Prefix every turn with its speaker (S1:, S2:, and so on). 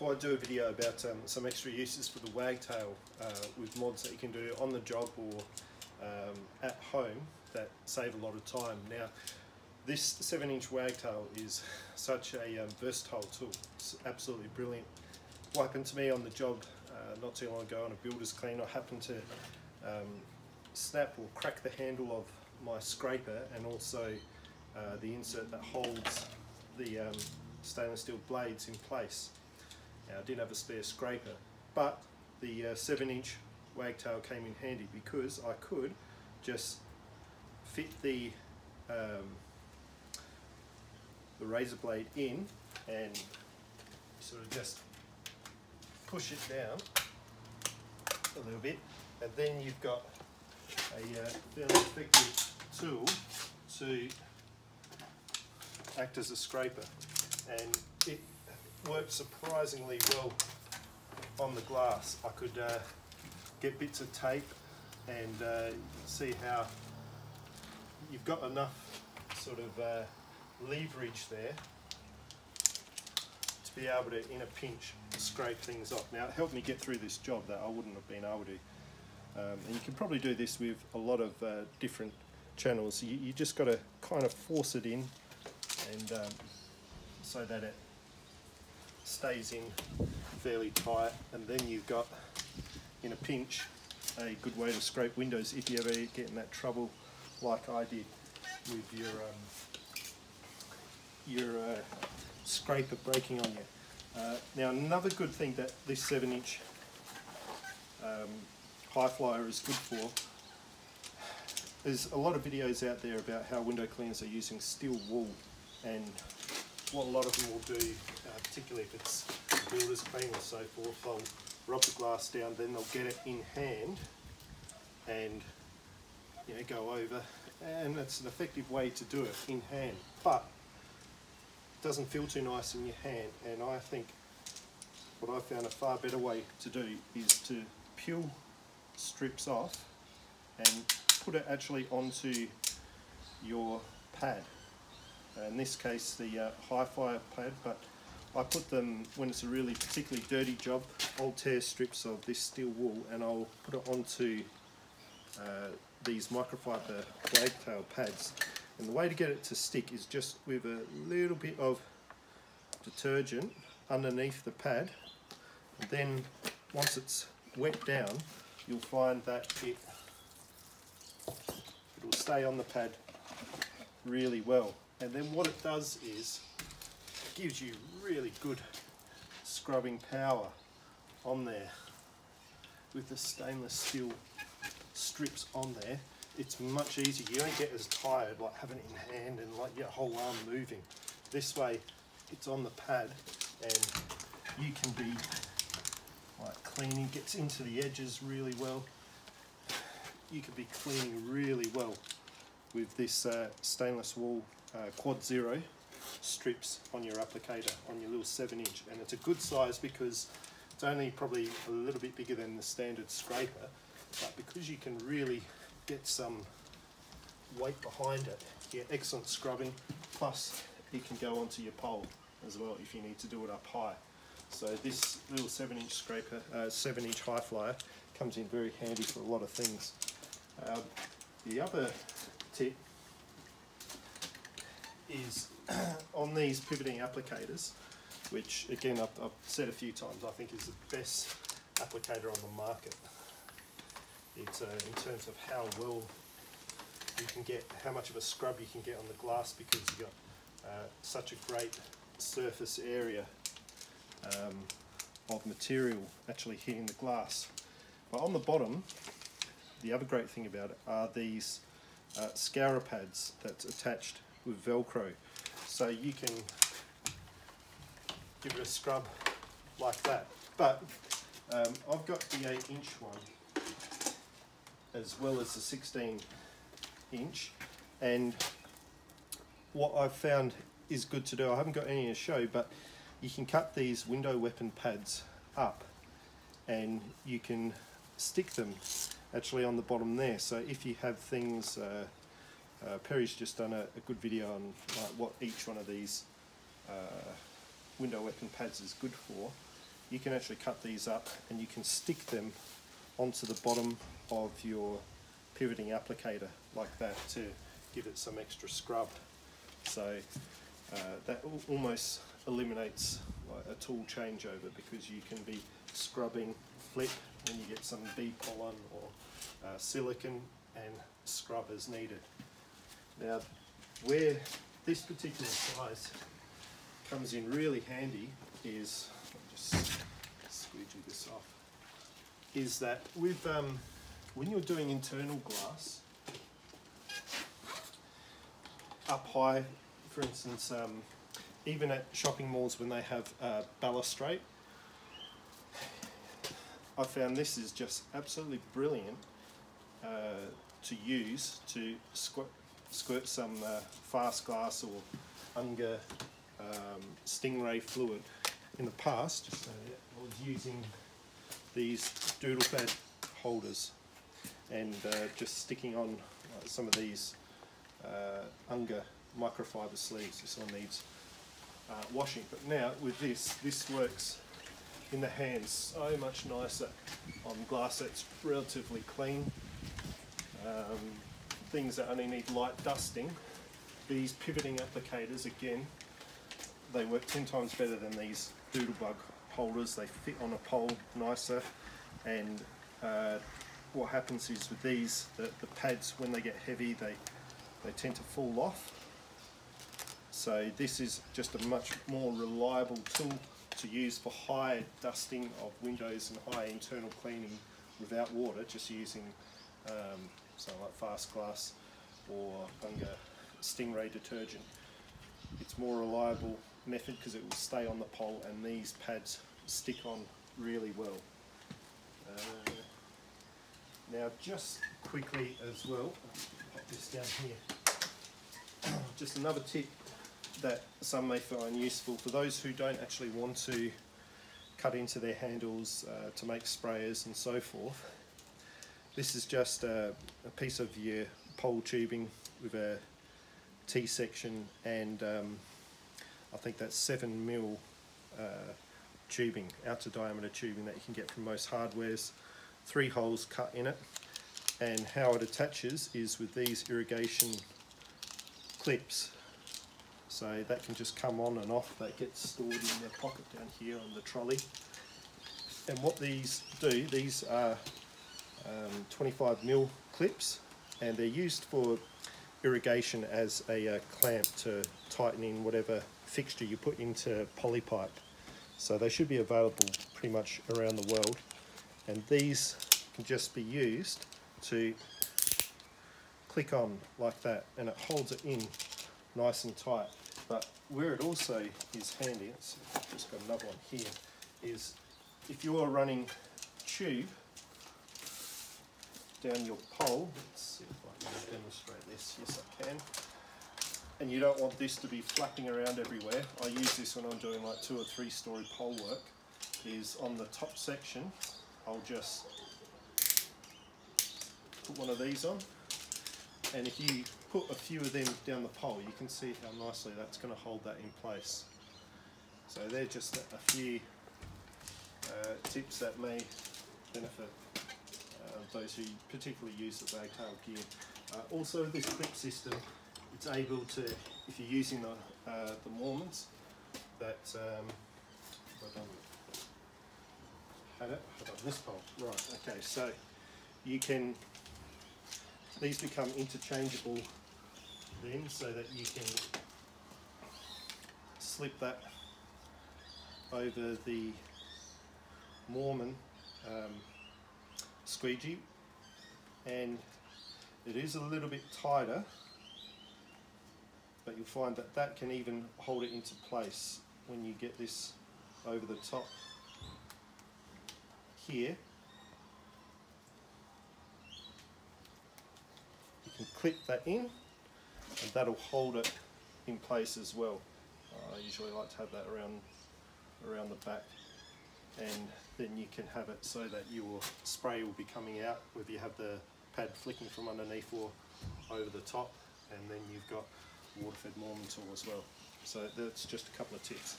S1: thought I'd do a video about some extra uses for the Wagtail with mods that you can do on the job or at home that save a lot of time. Now, this 7-inch Wagtail is such a versatile tool. It's absolutely brilliant. What happened to me on the job not too long ago on a builder's clean, I happened to snap or crack the handle of my scraper and also the insert that holds the stainless steel blades in place. Now, I didn't have a spare scraper, but the 7-inch Wagtail came in handy because I could just fit the razor blade in and sort of just push it down a little bit, and then you've got a fairly effective tool to act as a scraper, and it works surprisingly well on the glass. I could get bits of tape and see how you've got enough sort of leverage there to be able to, in a pinch, scrape things off. Now, it helped me get through this job that I wouldn't have been able to. And you can probably do this with a lot of different channels. You just got to kind of force it in, and so that it stays in fairly tight, and then you've got, in a pinch, a good way to scrape windows if you ever get in that trouble like I did with your scraper breaking on you. Now, another good thing that this 7-inch high flyer is good for, there's a lot of videos out there about how window cleaners are using steel wool, and what a lot of them will do, particularly if it's builder's clean or so forth, they'll rub the glass down, then they'll get it in hand and go over, and it's an effective way to do it in hand, but it doesn't feel too nice in your hand. And I think what I found a far better way to do is to peel strips off and put it actually onto your pad. In this case, the high flyer pad, but I put them, when it's a really particularly dirty job, I'll tear strips of this steel wool and I'll put it onto these microfiber Wagtail pads. And the way to get it to stick is just with a little bit of detergent underneath the pad, and then once it's wet down, you'll find that it'll stay on the pad really well. And then what it does is it gives you really good scrubbing power on there. With the stainless steel strips on there, it's much easier. You don't get as tired like having it in hand and like your whole arm moving. This way it's on the pad and you can be like cleaning, gets into the edges really well. You can be cleaning really well with this stainless wool Quad Zero strips on your applicator, on your little 7-inch, and it's a good size because it's only probably a little bit bigger than the standard scraper, but because you can really get some weight behind it, you get excellent scrubbing, plus it can go onto your pole as well if you need to do it up high. So this little 7-inch scraper, 7-inch high flyer, comes in very handy for a lot of things. The other tip is on these pivoting applicators, which again I've said a few times I think is the best applicator on the market. It's in terms of how well you can get, how much of a scrub you can get on the glass, because you've got such a great surface area of material actually hitting the glass. But on the bottom, the other great thing about it are these scourer pads that's attached with Velcro, so you can give it a scrub like that. But I've got the 8-inch one as well as the 16-inch, and what I've found is good to do, I haven't got any to show, but you can cut these window weapon pads up and you can stick them actually on the bottom there. So if you have things, Perry's just done a good video on what each one of these window weapon pads is good for. you can actually cut these up and you can stick them onto the bottom of your pivoting applicator like that to give it some extra scrub. So that almost eliminates like a tool changeover, because you can be scrubbing flip when you get some bee pollen or silicon, and scrub as needed. Now, where this particular size comes in really handy is, I'll just squeegee this off, is that with when you're doing internal glass up high, for instance, even at shopping malls when they have balustrade, I found this is just absolutely brilliant to use to squirt some fast glass or Unger stingray fluid. In the past, I was using these doodle pad holders and just sticking on some of these Unger microfiber sleeves. This one needs washing, but now with this works in the hands so much nicer on glass that's relatively clean. Things that only need light dusting, these pivoting applicators, again, they work 10 times better than these doodlebug holders. They fit on a pole nicer, and what happens is with these, the pads, when they get heavy, they tend to fall off. So this is just a much more reliable tool to use for high dusting of windows and high internal cleaning without water, just using something like fast glass or Unger stingray detergent. It's more reliable method because it will stay on the pole, and these pads stick on really well. Now just quickly as well, pop this down here, just another tip that some may find useful for those who don't actually want to cut into their handles to make sprayers and so forth. This is just a piece of your pole tubing with a T-section, and I think that's 7mm tubing, outer diameter tubing that you can get from most hardwares. 3 holes cut in it, and how it attaches is with these irrigation clips. So that can just come on and off. That gets stored in their pocket down here on the trolley. And what these do, these are 25mm clips, and they're used for irrigation as a clamp to tighten in whatever fixture you put into polypipe. So they should be available pretty much around the world, and these can just be used to click on like that, and it holds it in nice and tight. But where it also is handy, I've just got another one here, is if you're running tube down your pole, let's see if I can demonstrate this, yes I can, and you don't want this to be flapping around everywhere. I use this when I'm doing like 2 or 3 story pole work, is on the top section I'll just put one of these on, and if you put a few of them down the pole, you can see how nicely that's going to hold that in place. So they're just a few tips that may benefit those who particularly use the Wagtail gear. Also, this clip system, it's able to, if you're using the MODMANS, that had it on this pole. Right, okay, so you can, these become interchangeable then, so that you can slip that over the MODMANS squeegee, and it is a little bit tighter, but you'll find that that can even hold it into place when you get this over the top here. You can clip that in, and that'll hold it in place as well. I usually like to have that around the back, and then you can have it so that your spray will be coming out, whether you have the pad flicking from underneath or over the top, and then you've got water-fed MODMANS tool as well. So that's just a couple of tips.